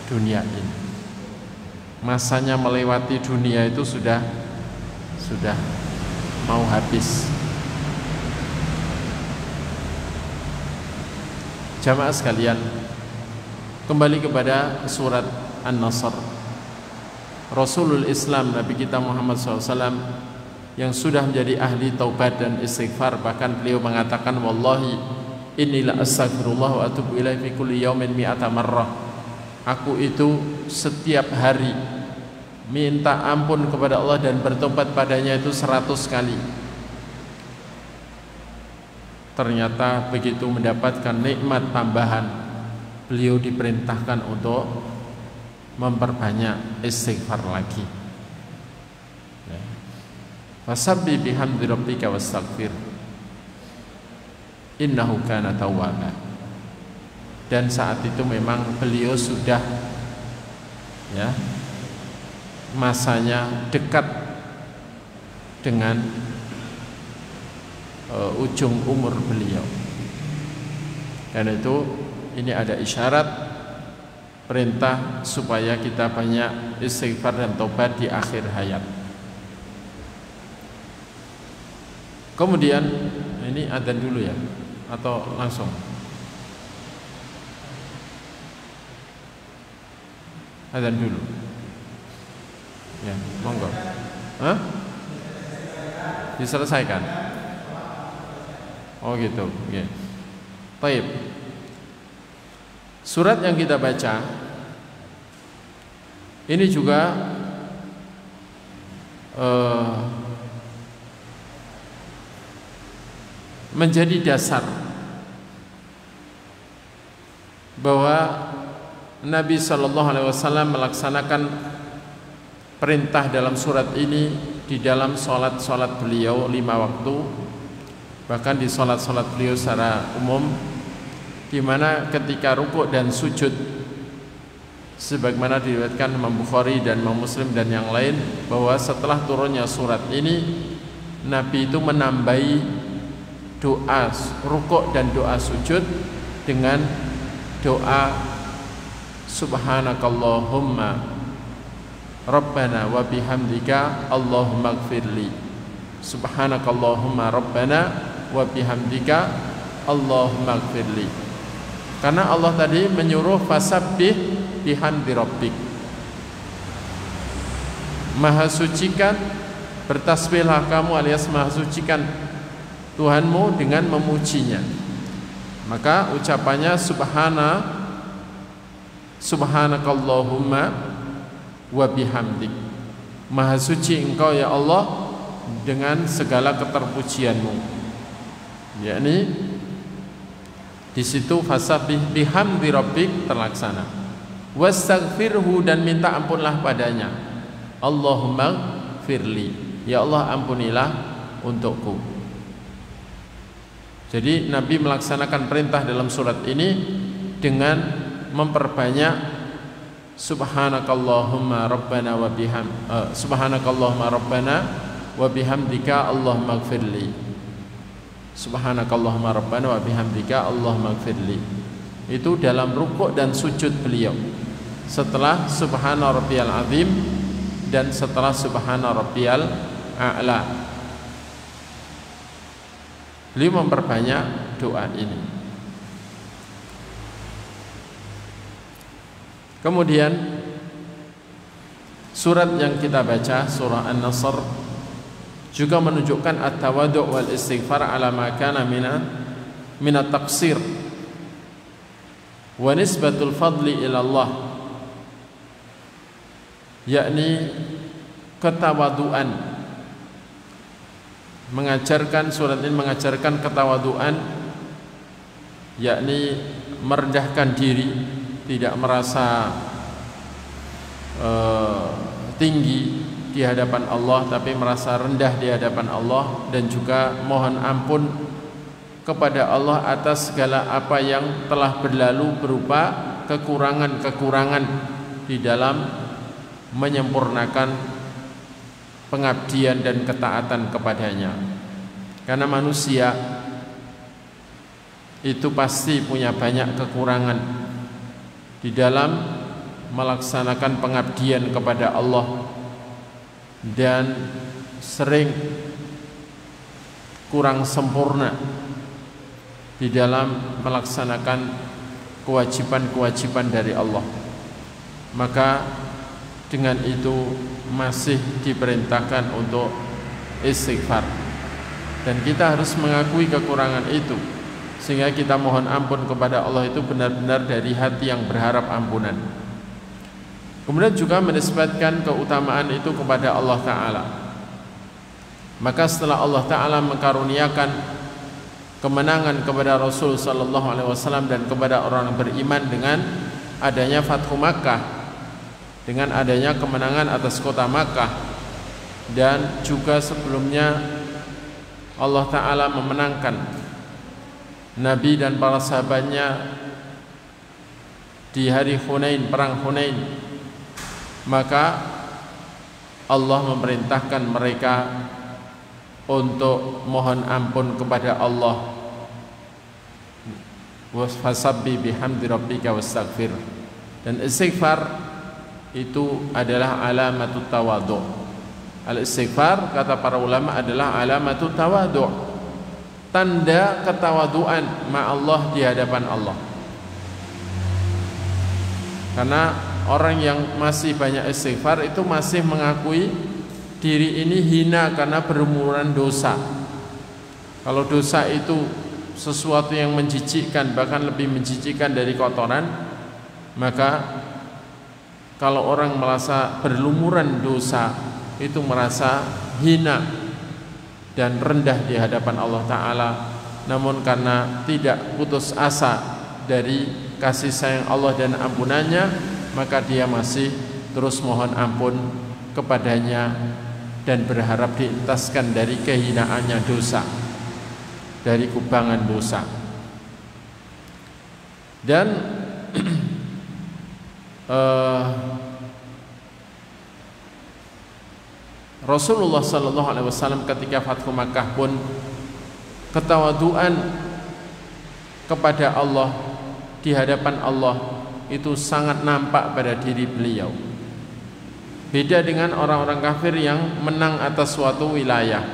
dunia ini. Masanya melewati dunia itu sudah mau habis. Jamaah sekalian, kembali kepada surat An-Nasr. Rasulul Islam Nabi kita Muhammad SAW yang sudah menjadi ahli taubat dan istighfar, bahkan beliau mengatakan, wallahi inilah astaghfirullah wa atubu ilaihi fi kulli yaumin mi'ata marrah. Aku itu setiap hari minta ampun kepada Allah dan bertobat padanya itu 100 kali. Ternyata begitu mendapatkan nikmat tambahan, beliau diperintahkan untuk memperbanyak istighfar lagi. Fasabbih bihamdi rabbika wastaghfir innahu kana tawwaba. dan saat itu memang beliau sudah masanya dekat dengan ujung umur beliau. Karena itu ini ada isyarat perintah supaya kita banyak istighfar dan tobat di akhir hayat. Kemudian ini adzan dulu ya atau langsung? Adzan dulu. Ya, monggo. Hah? Diselesaikan. Oh gitu. Oke. Baik. Surat yang kita baca ini juga menjadi dasar bahwa Nabi SAW melaksanakan perintah dalam surat ini di dalam sholat beliau 5 waktu, bahkan di sholat beliau secara umum, di mana ketika rukuk dan sujud, sebagaimana diriwayatkan Imam Bukhari dan Imam Muslim dan yang lain, bahwa setelah turunnya surat ini Nabi itu menambahi doa rukuk dan doa sujud dengan doa subhanakallahumma rabbana wa bihamdika Allahumma ighfirli. Subhanakallahumma rabbana wa bihamdika Allahumma ighfirli. Karena Allah tadi menyuruh fasabbih bihamdi rabbik, maha sucikan, bertasbihlah kamu alias maha sucikan Tuhanmu dengan memujinya. Maka ucapannya subhanakallahumma wa bihamdik, maha suci engkau ya Allah dengan segala keterpujianmu. Yakni di situ fasabbih bihamdi rabbik terlaksana. Wastaghfirhu, dan minta ampunlah padanya. Allahumma firli, ya Allah ampunilah untukku. Jadi Nabi melaksanakan perintah dalam surat ini dengan memperbanyak subhanakallahumma rabbana wa subhanakallahumma rabbana wa bihamdika Allahumma ighfirli. Subhanakallahumma rabbana wa bihamdika Allahumma ighfirli. Itu dalam rukuk dan sujud beliau, setelah subhana rabbiyal azim dan setelah subhana rabbiyal a'la. Beliau memperbanyak doa ini. Kemudian surat yang kita baca, surah An-Nasr, juga menunjukkan at-tawadhu' wal istighfar ala ma kana min at-taqsir wa nisbatul fadli ila Allah, yakni ketawaduan. Surat ini mengajarkan ketawaduan, yakni merendahkan diri, tidak merasa tinggi di hadapan Allah, tapi merasa rendah di hadapan Allah, dan juga mohon ampun kepada Allah atas segala apa yang telah berlalu berupa kekurangan-kekurangan di dalam menyempurnakan pengabdian dan ketaatan kepadanya. Karena manusia itu pasti punya banyak kekurangan di dalam melaksanakan pengabdian kepada Allah, dan sering kurang sempurna di dalam melaksanakan kewajiban-kewajiban dari Allah. Maka dengan itu masih diperintahkan untuk istighfar, dan kita harus mengakui kekurangan itu, sehingga kita mohon ampun kepada Allah itu benar-benar dari hati yang berharap ampunan. Kemudian juga menisbatkan keutamaan itu kepada Allah Ta'ala. Maka setelah Allah Ta'ala mengkaruniakan kemenangan kepada Rasul Sallallahu Alaihi Wasallam dan kepada orang beriman dengan adanya Fathu Makkah, dengan adanya kemenangan atas kota Makkah, dan juga sebelumnya Allah Ta'ala memenangkan Nabi dan para sahabatnya di hari Hunain, perang Hunain, maka Allah memerintahkan mereka untuk mohon ampun kepada Allah. Fasabbi bihamdi rabbika wastaghfir. Dan istighfar itu adalah alamatut tawadhu. Al-istighfar kata para ulama adalah alamatut tawadhu, tanda ketawaduan ma'allah di hadapan Allah. Karena orang yang masih banyak istighfar itu masih mengakui diri ini hina karena berumuran dosa. Kalau dosa itu sesuatu yang menjijikkan, bahkan lebih menjijikkan dari kotoran, maka kalau orang merasa berlumuran dosa itu merasa hina dan rendah di hadapan Allah Ta'ala. Namun karena tidak putus asa dari kasih sayang Allah dan ampunannya, maka dia masih terus mohon ampun kepadanya dan berharap dientaskan dari kehinaannya dosa, dari kubangan dosa. Dan Rasulullah sallallahu alaihi wasallam ketika Fathu Makkah pun ketawaduan kepada Allah di hadapan Allah itu sangat nampak pada diri beliau. Beda dengan orang-orang kafir yang menang atas suatu wilayah.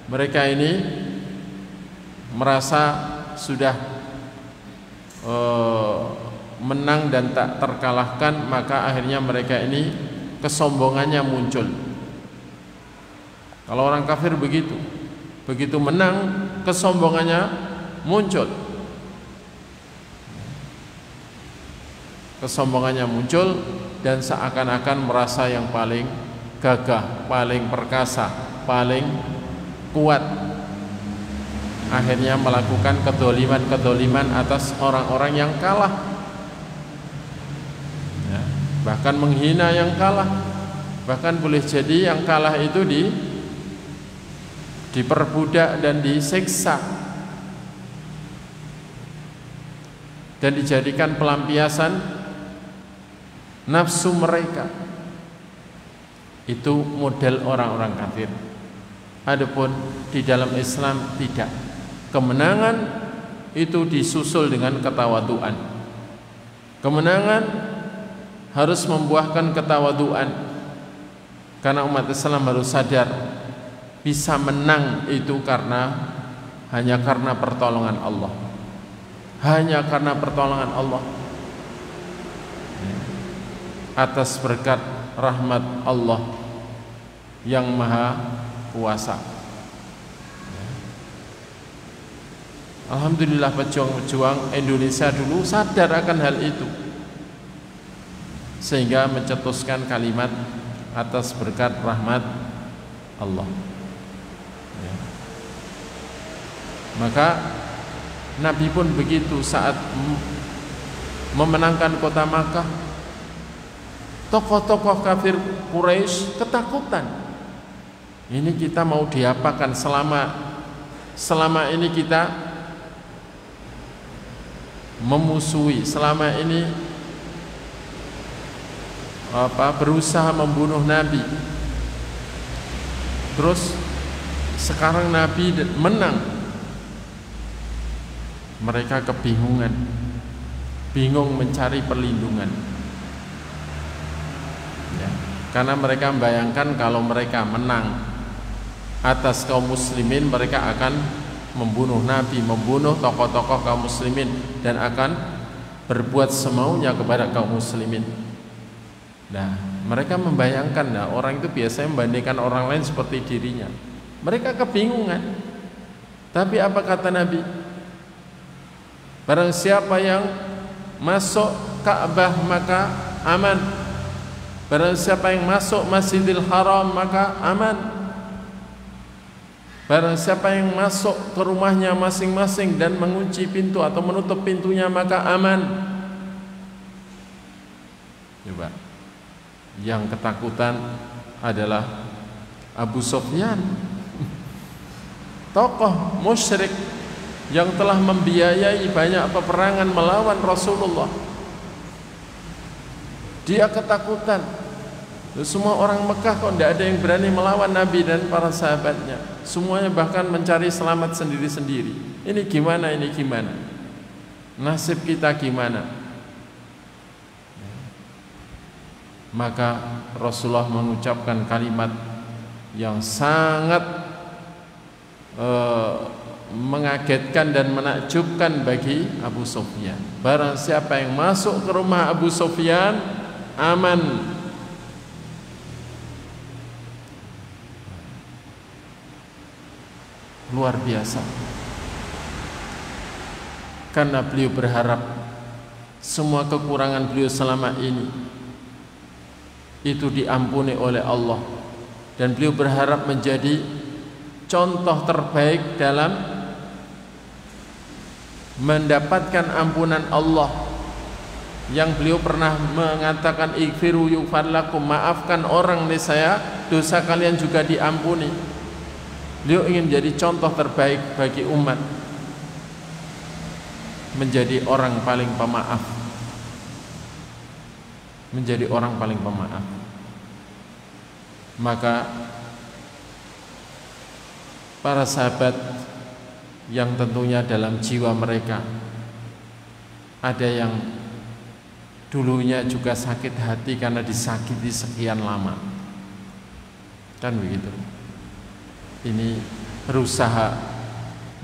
Mereka ini merasa sudah menang dan tak terkalahkan, maka akhirnya mereka ini kesombongannya muncul. Kalau orang kafir begitu, begitu menang kesombongannya muncul. Kesombongannya muncul dan seakan-akan merasa yang paling gagah, paling perkasa, paling kuat. Akhirnya melakukan kedoliman atas orang-orang yang kalah, ya, bahkan menghina yang kalah. Bahkan boleh jadi yang kalah itu diperbudak dan disiksa dan dijadikan pelampiasan nafsu mereka. Itu model orang-orang kafir. Adapun di dalam Islam tidak. Kemenangan itu disusul dengan ketawaduan. Kemenangan harus membuahkan ketawaduan. Karena umat Islam harus sadar bisa menang itu hanya karena pertolongan Allah. Hanya karena pertolongan Allah. Atas berkat rahmat Allah yang maha kuasa. Alhamdulillah pejuang-pejuang Indonesia dulu sadar akan hal itu, sehingga mencetuskan kalimat atas berkat rahmat Allah. Ya. Maka Nabi pun begitu saat memenangkan kota Makkah. Tokoh-tokoh kafir Quraisy ketakutan. Ini kita mau diapakan selama ini kita memusuhi, selama ini berusaha membunuh Nabi. Terus sekarang Nabi menang. Mereka kebingungan, bingung mencari perlindungan. Ya, karena mereka membayangkan kalau mereka menang atas kaum muslimin, mereka akan membunuh Nabi, membunuh tokoh-tokoh kaum muslimin, dan akan berbuat semaunya kepada kaum muslimin. Nah, mereka membayangkan, orang itu biasanya membandingkan orang lain seperti dirinya. Mereka kebingungan. Tapi apa kata Nabi? Barang siapa yang masuk Ka'bah maka aman. Barang siapa yang masuk Masjidil Haram maka aman. Barang siapa yang masuk ke rumahnya masing-masing dan mengunci pintu atau menutup pintunya maka aman. Coba, yang ketakutan adalah Abu Sufyan, tokoh musyrik yang telah membiayai banyak peperangan melawan Rasulullah. Dia ketakutan. Semua orang Mekah kok tidak ada yang berani melawan Nabi dan para sahabatnya. Semuanya bahkan mencari selamat sendiri-sendiri. Ini gimana, ini gimana? Nasib kita gimana? Maka Rasulullah mengucapkan kalimat yang sangat mengagetkan dan menakjubkan bagi Abu Sufyan. Barang siapa yang masuk ke rumah Abu Sufyan aman. Luar biasa. Karena beliau berharap semua kekurangan beliau selama ini itu diampuni oleh Allah, dan beliau berharap menjadi contoh terbaik dalam mendapatkan ampunan Allah. Yang beliau pernah mengatakan ighfiru yughfar lakum, maafkan orang niscaya dosa kalian juga diampuni. Beliau ingin menjadi contoh terbaik bagi umat, menjadi orang paling pemaaf, menjadi orang paling pemaaf. Maka para sahabat yang tentunya dalam jiwa mereka ada yang dulunya juga sakit hati karena disakiti sekian lama, kan begitu. Ini berusaha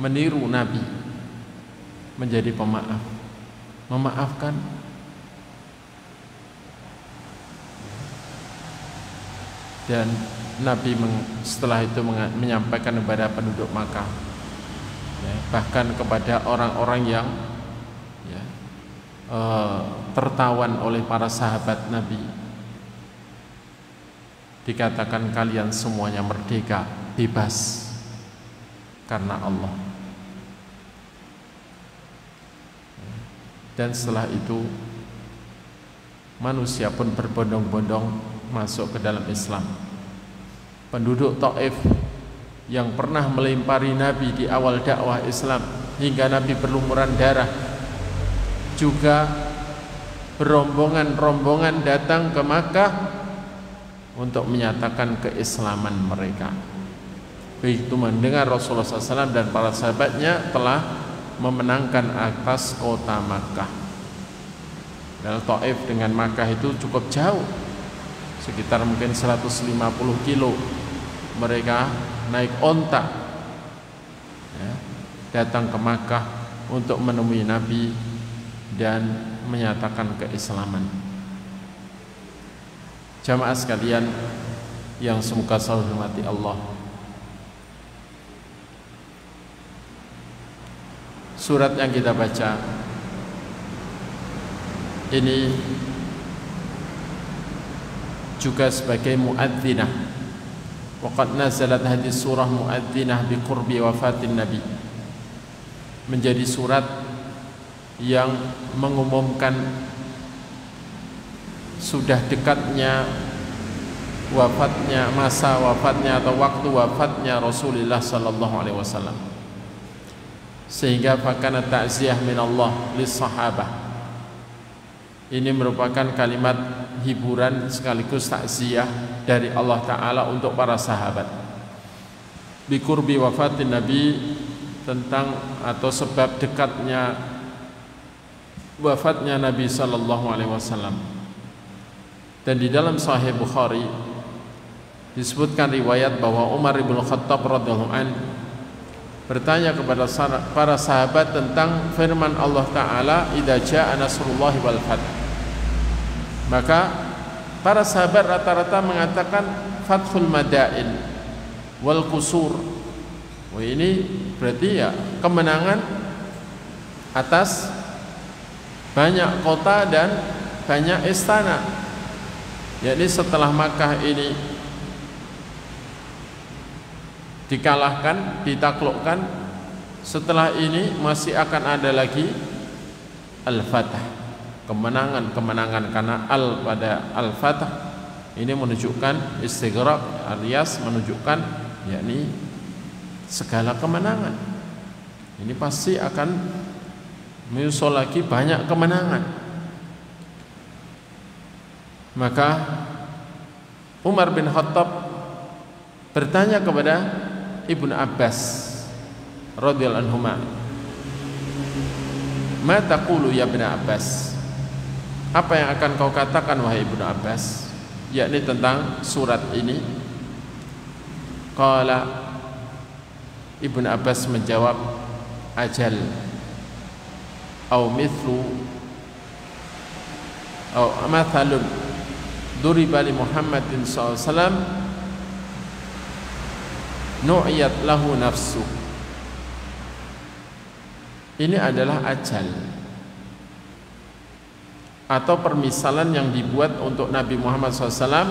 meniru Nabi, menjadi pemaaf, memaafkan. Dan Nabi setelah itu menyampaikan kepada penduduk Makkah, bahkan kepada orang-orang yang tertawan oleh para sahabat Nabi, dikatakan kalian semuanya merdeka, bebas karena Allah. Dan setelah itu manusia pun berbondong-bondong masuk ke dalam Islam. Penduduk Taif yang pernah melempari Nabi di awal dakwah Islam hingga Nabi berlumuran darah juga berombongan-rombongan datang ke Makkah untuk menyatakan keislaman mereka. Begitu mendengar Rasulullah SAW dan para sahabatnya telah memenangkan atas kota Makkah. Dan Taif dengan Makkah itu cukup jauh, sekitar mungkin 150 kilo. Mereka naik onta datang ke Makkah untuk menemui Nabi dan menyatakan keislaman. Jamaah sekalian yang semoga selalu dihormati Allah, surat yang kita baca ini juga sebagai muadzinah. Waqad nazalat hadhihi surah muadzinah bi qurbi wafatin Nabi, menjadi surat yang mengumumkan sudah dekatnya wafatnya, masa wafatnya atau waktu wafatnya Rasulullah sallallahu alaihi wasallam, sehingga fakana ta'ziyah min Allah lis sahabah. Ini merupakan kalimat hiburan sekaligus takziah dari Allah Ta'ala untuk para sahabat. Bikurbi wafatin Nabi, tentang atau sebab dekatnya wafatnya Nabi Sallallahu Alaihi Wasallam. Dan di dalam Sahih Bukhari disebutkan riwayat bahwa Umar bin Khattab radhiyallahu an bertanya kepada para sahabat tentang firman Allah Ta'ala, idza jaa nasrullahi wal fath. Maka para sahabat rata-rata mengatakan fathul madain wal qusur. Wah, ini berarti ya kemenangan atas banyak kota dan banyak istana. Yakni setelah Makkah ini dikalahkan, ditaklukkan, setelah ini masih akan ada lagi al-fath, kemenangan-kemenangan, karena al pada al-fath ini menunjukkan istighraq alias menunjukkan yakni segala kemenangan. Ini pasti akan menyusul lagi banyak kemenangan. Maka Umar bin Khattab bertanya kepada Ibnu Abbas radhiyallahu anhuma, "Ma taqulu ya Ibnu Abbas?" Apa yang akan kau katakan wahai Ibnu Abbas, yakni tentang surat ini? Qala, Ibnu Abbas menjawab, ajal au mithlu au mathalun duriba li Muhammadin sallallahu alaihi wasallam nu'iyat lahu nafsu. Ini adalah ajal atau permisalan yang dibuat untuk Nabi Muhammad SAW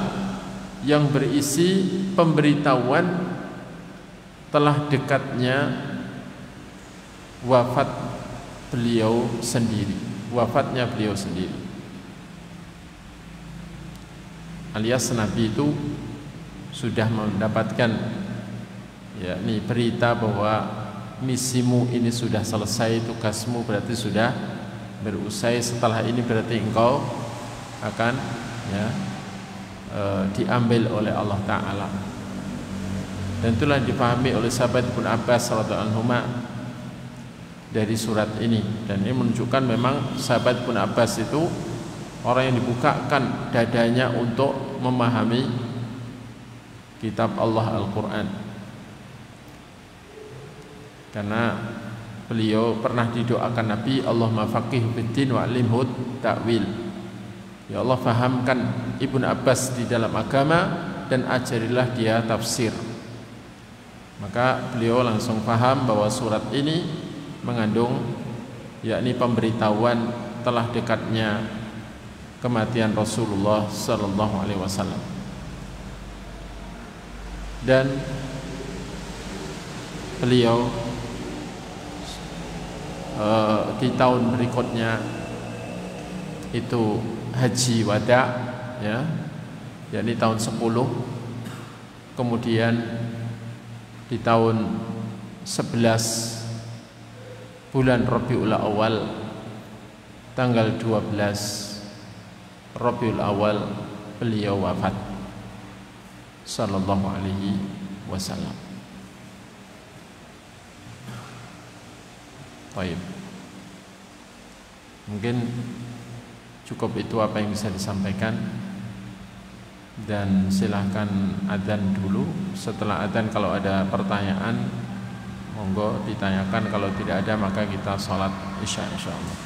yang berisi pemberitahuan telah dekatnya wafatnya beliau sendiri. Alias Nabi itu sudah mendapatkan yakni berita bahwa misimu ini sudah selesai, tugasmu berarti sudah berusai, setelah ini berarti engkau akan diambil oleh Allah Ta'ala. Dan itulah dipahami oleh sahabat Ibnu Abbas radhiyallahu anhu dari surat ini. Dan ini menunjukkan memang sahabat Ibnu Abbas itu orang yang dibukakan dadanya untuk memahami kitab Allah Al-Quran, karena beliau pernah didoakan Nabi, Allahumma faqihhu fiddin wa 'allimhu ta'wil. Ya Allah, fahamkan Ibnu Abbas di dalam agama dan ajarilah dia tafsir. Maka beliau langsung paham bahwa surat ini mengandung yakni pemberitahuan telah dekatnya kematian Rasulullah sallallahu alaihi wasallam. Dan beliau di tahun berikutnya itu haji wada, yakni tahun 10. Kemudian di tahun 11 bulan Rabiul Awal, tanggal 12 Rabiul Awal, beliau wafat sallallahu alaihi wasallam. Baik. Mungkin cukup itu apa yang bisa disampaikan, dan silahkan adzan dulu. Setelah adzan kalau ada pertanyaan monggo ditanyakan, kalau tidak ada maka kita sholat isya insyaallah.